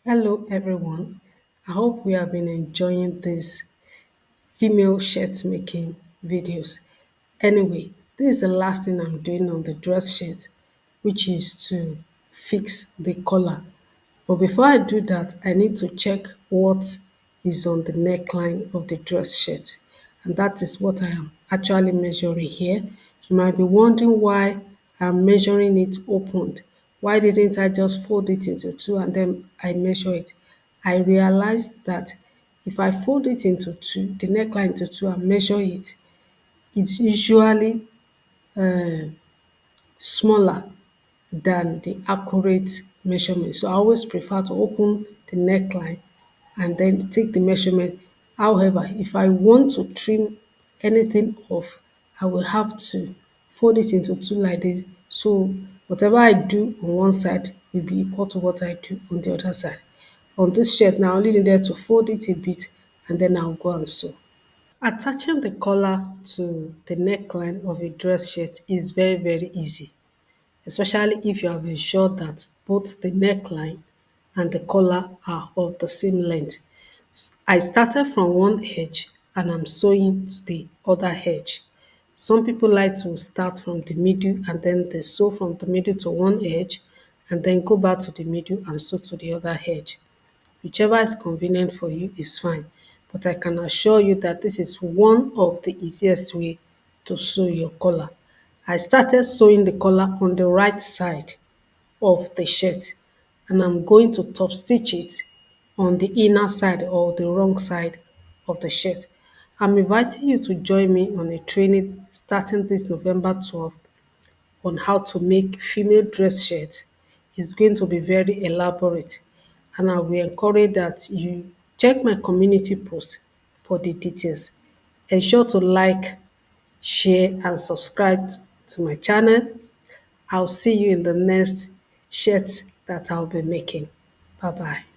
Hello everyone. I hope we have been enjoying these female shirt making videos. Anyway, this is the last thing I'm doing on the dress shirt, which is to fix the collar. But before I do that, I need to check what is on the neckline of the dress shirt. And that is what I am actually measuring here. You might be wondering why I'm measuring it opened. Why didn't I just fold it into two and then I measure it? I realized that if I fold it into two, the neckline into two and measure it, it's usually smaller than the accurate measurement. So I always prefer to open the neckline and then take the measurement. However, if I want to trim anything off, I will have to fold it into two like this. So whatever I do on one side will be equal to what I do on the other side. On this shirt now, I only needed to fold it a bit and then I'll go and sew. Attaching the collar to the neckline of a dress shirt is very easy, especially if you have ensured that both the neckline and the collar are of the same length. I started from one edge and I'm sewing to the other edge. Some people like to start from the middle and then they sew from the middle to one edge and then go back to the middle and sew to the other edge. Whichever is convenient for you is fine, but I can assure you that this is one of the easiest way to sew your collar. I started sewing the collar on the right side of the shirt and I'm going to top stitch it on the inner side or the wrong side of the shirt. I'm inviting you to join me on a training starting this November 12th on how to make female dress shirts. It's going to be very elaborate and I will encourage that you check my community post for the details. Ensure to like, share and subscribe to my channel. I'll see you in the next shirt that I'll be making. Bye bye.